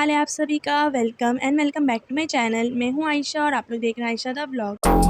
हाल है आप सभी का। Welcome back to my channel. मैं हूं आयशा और आप लोग देख रहे हैं आयशा द ब्लॉग।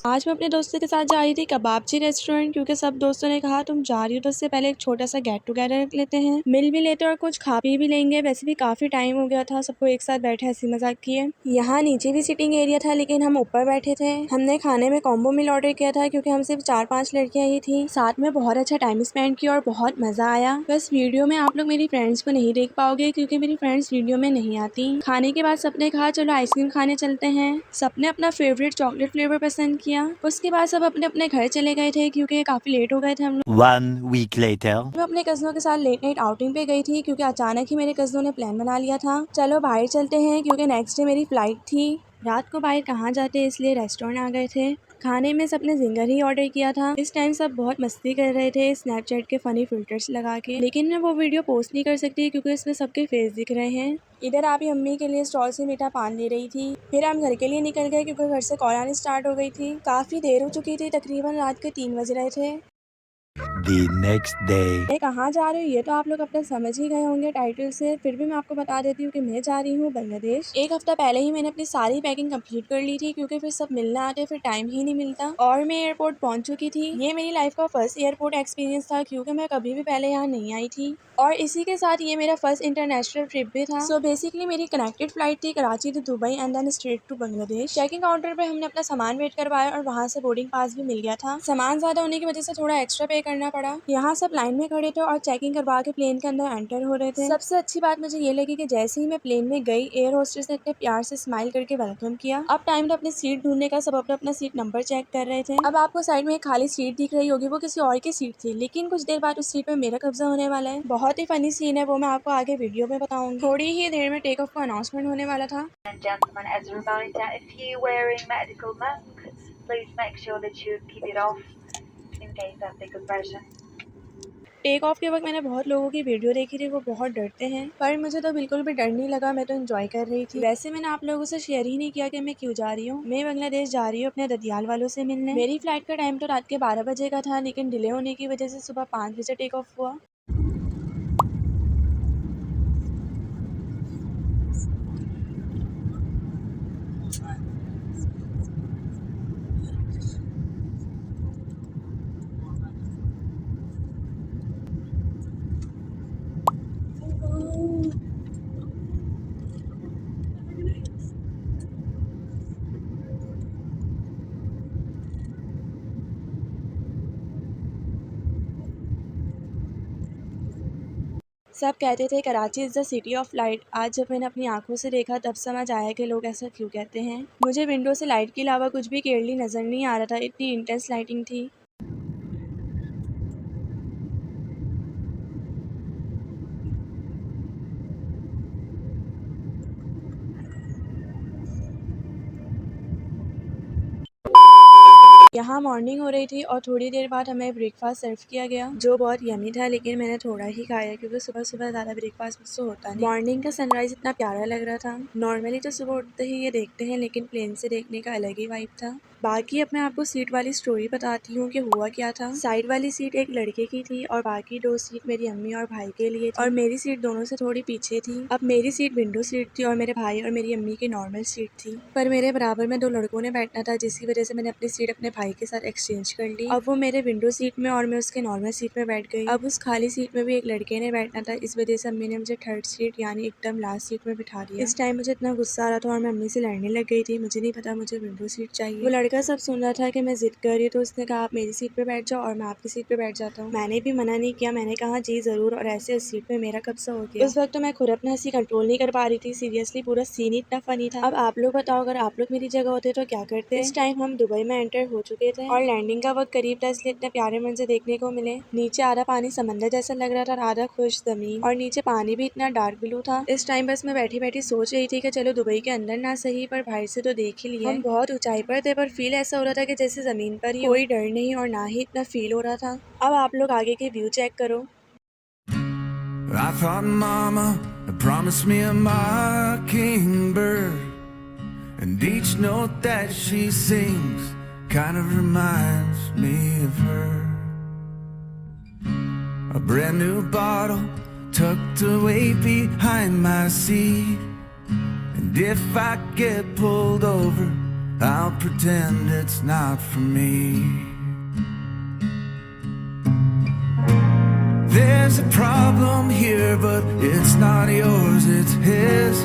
आज मैं अपने दोस्तों के साथ जा रही थी कबाबची रेस्टोरेंट, क्योंकि सब दोस्तों ने कहा तुम जा रही हो तो उससे पहले एक छोटा सा गेट टुगेदर रख लेते हैं, मिल भी लेते और कुछ खा पी भी लेंगे। वैसे भी काफी टाइम हो गया था, सबको एक साथ बैठे हंसी मजाक किए। यहाँ नीचे भी सिटिंग एरिया था लेकिन हम ऊपर बैठे थे। हमने खाने में कॉम्बो मील ऑर्डर किया था क्योंकि हम सिर्फ 4-5 लड़कियां ही थी। साथ में बहुत अच्छा टाइम स्पेंड किया और बहुत मजा आया। बस वीडियो में आप लोग मेरी फ्रेंड्स को नहीं देख पाओगे क्योंकि मेरी फ्रेंड्स वीडियो में नहीं आती। खाने के बाद सबने कहा चलो आइसक्रीम खाने चलते हैं। सबने अपना फेवरेट चॉकलेट फ्लेवर पसंद किया। उसके बाद सब अपने अपने घर चले गए थे क्योंकि काफी लेट हो गए थे हम लोग। 1 week later. मैं अपने कज़नों के साथ लेट नाइट आउटिंग पे गई थी क्योंकि अचानक ही मेरे कज़नों ने प्लान बना लिया था चलो बाहर चलते हैं, क्योंकि नेक्स्ट डे मेरी फ्लाइट थी। रात को बाहर कहाँ जाते इसलिए रेस्टोरेंट आ गए थे। खाने में सबने जिंगर ही ऑर्डर किया था। इस टाइम सब बहुत मस्ती कर रहे थे स्नैपचैट के फनी फिल्टर्स लगा के, लेकिन मैं वो वीडियो पोस्ट नहीं कर सकती क्योंकि इसमें सबके फेस दिख रहे हैं। इधर आप ही अम्मी के लिए स्टॉल से मीठा पान ले रही थी। फिर हम घर के लिए निकल गए क्योंकि घर से कॉल आनी स्टार्ट हो गई थी। काफी देर हो चुकी थी, तकरीबन रात के 3 बज रहे थे। The next day. मैं कहाँ जा रही हूँ ये तो आप लोग अपना समझ ही गए होंगे टाइटल से, फिर भी मैं आपको बता देती हूँ कि मैं जा रही हूँ बांग्लादेश। एक हफ्ता पहले ही मैंने अपनी सारी पैकिंग कंप्लीट कर ली थी क्योंकि फिर सब मिलने आते फिर टाइम ही नहीं मिलता, और मैं एयरपोर्ट पहुंच चुकी थी। ये मेरी लाइफ का फर्स्ट एयरपोर्ट एक्सपीरियंस था क्योंकि मैं कभी भी पहले यहाँ नहीं आई थी, और इसी के साथ ये मेरा फर्स्ट इंटरनेशनल ट्रिप भी था। सो बेसिकली मेरी कनेक्टेड फ्लाइट थी Karachi to Dubai and then straight to Bangladesh. Checking counter पे हमने अपना सामान वेट करवाया और वहाँ से बोर्डिंग पास भी मिल गया था। सामान ज्यादा होने की वजह से थोड़ा एक्स्ट्रा पे करना पड़ा। यहाँ सब लाइन में खड़े थे और चेकिंग करवा के प्लेन के अंदर एंटर हो रहे थे। सबसे अच्छी बात मुझे ये लगी कि जैसे ही मैं प्लेन में गई एयर होस्टेस ने इतने प्यार से स्माइल करके वेलकम किया। अब टाइम था अपनी सीट ढूंढने का, सब अपना अपना सीट नंबर चेक कर रहे थे। अब आपको साइड में एक खाली सीट दिख रही होगी, वो किसी और की सीट थी, लेकिन कुछ देर बाद उस सीट पे मेरा कब्जा होने वाला है। बहुत ही फनी सीन है, वो मैं आपको आगे वीडियो में बताऊंगी। थोड़ी ही देर में टेक ऑफ का अनाउंसमेंट होने वाला था। Gentlemen, as a reminder, if you're wearing medical masks, please make sure that you keep it off in case of the compression. Take off के वक्त मैंने बहुत लोगों की वीडियो देखी थी, वो बहुत डरते हैं, पर मुझे तो बिल्कुल भी डर नहीं लगा, मैं तो एंजॉय कर रही थी। वैसे मैंने आप लोगों से शेयर ही नहीं किया कि मैं क्यों जा रही हूँ। मैं बांग्लादेश जा रही हूँ अपने ददियाल वालों से मिलने। मेरी फ्लाइट का टाइम तो रात के 12 बजे का था, लेकिन डिले होने की वजह से सुबह 5 बजे टेक ऑफ हुआ। सब कहते थे Karachi is the city of light. आज जब मैंने अपनी आंखों से देखा तब समझ आया कि लोग ऐसा क्यों कहते हैं। मुझे विंडो से लाइट के अलावा कुछ भी क्लियरली नजर नहीं आ रहा था, इतनी इंटेंस लाइटिंग थी। यहाँ मॉर्निंग हो रही थी और थोड़ी देर बाद हमें ब्रेकफास्ट सर्व किया गया जो बहुत यमी था, लेकिन मैंने थोड़ा ही खाया क्योंकि सुबह सुबह ज़्यादा ब्रेकफास्ट मुझसे होता नहीं। मॉर्निंग का सनराइज इतना प्यारा लग रहा था। नॉर्मली तो सुबह उठते ही ये देखते हैं, लेकिन प्लेन से देखने का अलग ही वाइब था। बाकी अब मैं आपको सीट वाली स्टोरी बताती हूँ कि हुआ क्या था। साइड वाली सीट एक लड़के की थी और बाकी 2 सीट मेरी अम्मी और भाई के लिए थी, और मेरी सीट दोनों से थोड़ी पीछे थी। अब मेरी सीट विंडो सीट थी और मेरे भाई और मेरी अम्मी की नॉर्मल सीट थी, पर मेरे बराबर में 2 लड़कों ने बैठना था, जिसकी वजह से मैंने अपनी सीट अपने भाई के साथ एक्सचेंज कर ली। अब वो मेरे विंडो सीट में और मैं उसके नॉर्मल सीट में बैठ गई। अब उस खाली सीट में भी एक लड़के ने बैठना था, इस वजह से अम्मी ने मुझे थर्ड सीट यानी एकदम लास्ट सीट में बिठा दिया। इस टाइम मुझे इतना गुस्सा आ रहा था और मैं अम्मी से लड़ने लग गई थी। मुझे नहीं पता मुझे विंडो सीट चाहिए। वो लड़का सब सुन रहा था कि मैं जिद कर रही, तो उसने कहा आप मेरी सीट पे बैठ जाओ और मैं आपकी सीट पे बैठ जाता हूँ। मैंने भी मना नहीं किया, मैंने कहा जी जरूर, और ऐसे उस सीट पे मेरा कब्जा हो गया। उस वक्त तो मैं खुद अपना हंसी कंट्रोल नहीं कर पा रही थी। सीरियसली पूरा सीन ही इतना फनी था। अब आप लोग बताओ अगर आप लोग मेरी जगह होते तो क्या करते। इस टाइम हम दुबई में एंटर हो चुके थे और लैंडिंग का वक्त करीब था, इसलिए इतने प्यारे मंजर देखने को मिले। नीचे आधा पानी समंदर जैसा लग रहा था, आधा खुश जमीन, और नीचे पानी भी इतना डार्क ब्लू था। इस टाइम बस मैं बैठी बैठी सोच रही थी कि चलो दुबई के अंदर ना सही पर बाहर से तो देख ही लिया। हम बहुत ऊंचाई पर थे, पर फील ऐसा हो रहा था कि जैसे जमीन पर ही कोई डर नहीं और ना ही इतना फील हो रहा था। अब आप लोग आगे के व्यू चेक करो। I thought mama had promised me a mockingbird, and each note that she sings kind of reminds me of her. a brand new bottle tucked away behind my seat. And if I get pulled over, I'll pretend it's not for me. There's a problem here, but it's not yours, it's his.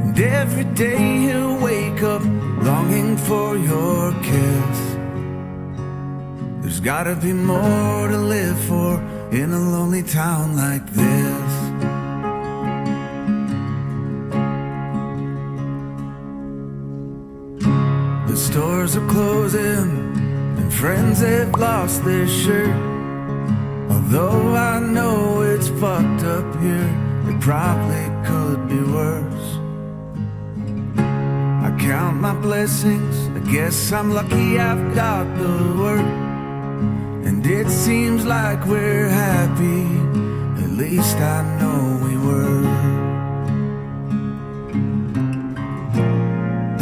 And every day he'll wake up longing for your kiss. There's gotta be more to live for in a lonely town like this. The stores are closing and friends have lost their shirt. Although I know it's fucked up here, it probably could be worse. I count my blessings, I guess I'm lucky I've got the work. And it seems like we're happy, at least I know we were.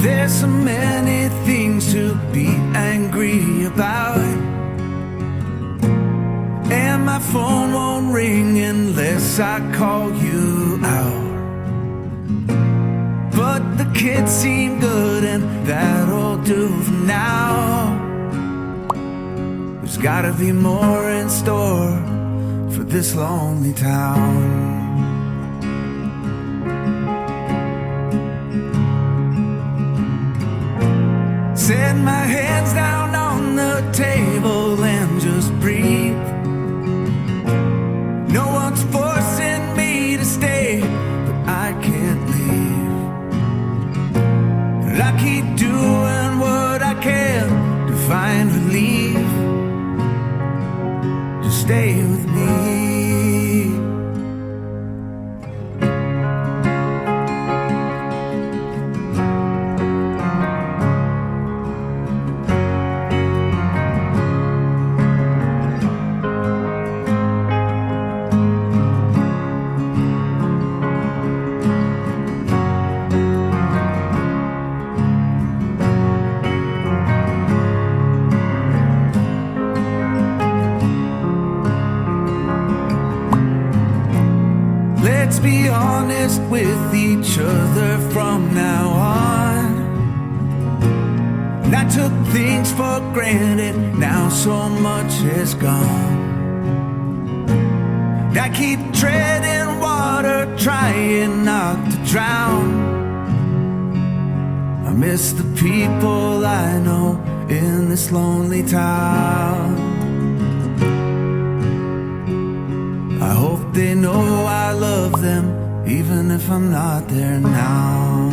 There's so many things to be angry about, and my phone won't ring unless I call you out. But the kids seem good and that'll do for now. There's gotta be more in store for this lonely town. Set my hands down on the table and just breathe. No one's forcing me to stay, but I can't leave. And I keep doing what I can to find relief. Just stay with me. Let's be honest with each other from now on. And I took things for granted, now so much is gone. And I keep treading water, trying not to drown. I miss the people I know in this lonely town. I hope they know I love them, even if I'm not there now.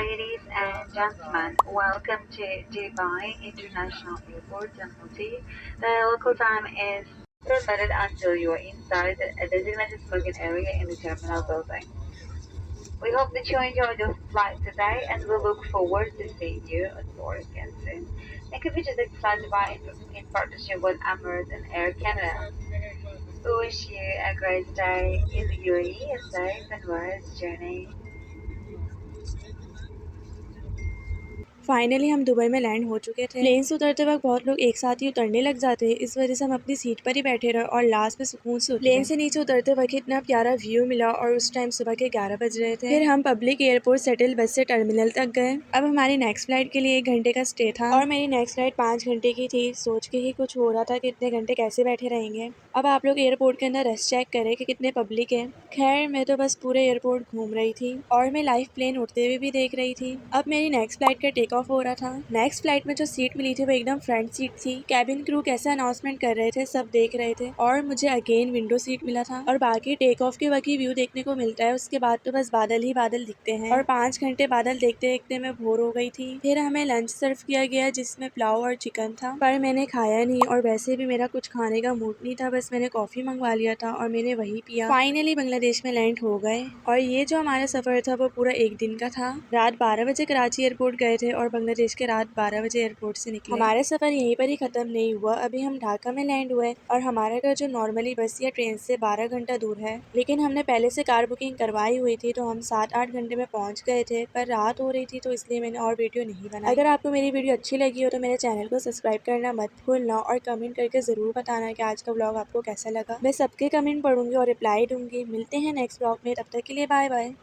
Ladies and gentlemen, welcome to Dubai International Airport, Jammuti. The local time is 10 minutes until you are inside a designated smoking area in the terminal building. We hope that you enjoyed your flight today and we look forward to seeing you on board again soon. Thank you for choosing to fly Dubai in partnership with Emirates and Air Canada. We wish you a great day in the UAE, a safe and wise journey. Finally हम Dubai में land हो चुके थे। Plane से उतरते वक्त बहुत लोग एक साथ ही उतरने लग जाते हैं, इस वजह से हम अपनी सीट पर ही बैठे रहे और लास्ट में सुकून से प्लेन से नीचे उतरते वक्त इतना प्यारा व्यू मिला और उस टाइम सुबह के 11 बज रहे थे। फिर हम पब्लिक एयरपोर्ट सेटल बस से टर्मिनल तक गए। अब हमारी नेक्स्ट फ्लाइट के लिए 1 घंटे का स्टे था और मेरी नेक्स्ट फ्लाइट 5 घंटे की थी। सोच के ही कुछ हो रहा था कि इतने घंटे कैसे बैठे रहेंगे। अब आप लोग एयरपोर्ट के अंदर रश चेक करें कि कितने पब्लिक है। खैर मैं तो बस पूरे एयरपोर्ट घूम रही थी और मैं लाइव प्लेन उड़ते हुए भी देख रही थी। अब मेरी नेक्स्ट फ्लाइट का टेक ऑफ हो रहा था। नेक्स्ट फ्लाइट में जो सीट मिली थी वो एकदम फ्रंट सीट थी। कैबिन क्रू कैसे अनाउंसमेंट कर रहे थे सब देख रहे थे और मुझे अगेन विंडो सीट मिला था। और बाकी टेक ऑफ के वक्त ही व्यू देखने को मिलता है, उसके बाद तो बस बादल ही बादल दिखते हैं और 5 घंटे बादल देखते देखते मैं बोर हो गई थी। फिर हमें लंच सर्व किया गया जिसमें पुलाव और चिकन था, पर मैंने खाया नहीं और वैसे भी मेरा कुछ खाने का मूड नहीं था, बस मैंने कॉफी मंगवा लिया था और मैंने वही पिया। फाइनली बांग्लादेश में लैंड हो गए और ये जो हमारा सफर था वो पूरा एक दिन का था। रात 12 बजे कराची एयरपोर्ट गए थे और बांग्लादेश के रात 12 बजे एयरपोर्ट से निकले। हमारा सफर यहीं पर ही खत्म नहीं हुआ, अभी हम ढाका में लैंड हुए और हमारा घर जो नॉर्मली बस या ट्रेन से 12 घंटा दूर है, लेकिन हमने पहले से कार बुकिंग करवाई हुई थी तो हम 7-8 घंटे में पहुंच गए थे, पर रात हो रही थी तो इसलिए मैंने और वीडियो नहीं बनाई। अगर आपको मेरी वीडियो अच्छी लगी हो तो मेरे चैनल को सब्सक्राइब करना मत भूलना और कमेंट करके जरूर बताना कि आज का व्लॉग आपको कैसा लगा। मैं सबके कमेंट पढ़ूंगी और रिप्लाई दूंगी। मिलते हैं नेक्स्ट व्लॉग में, तब तक के लिए बाय बाय।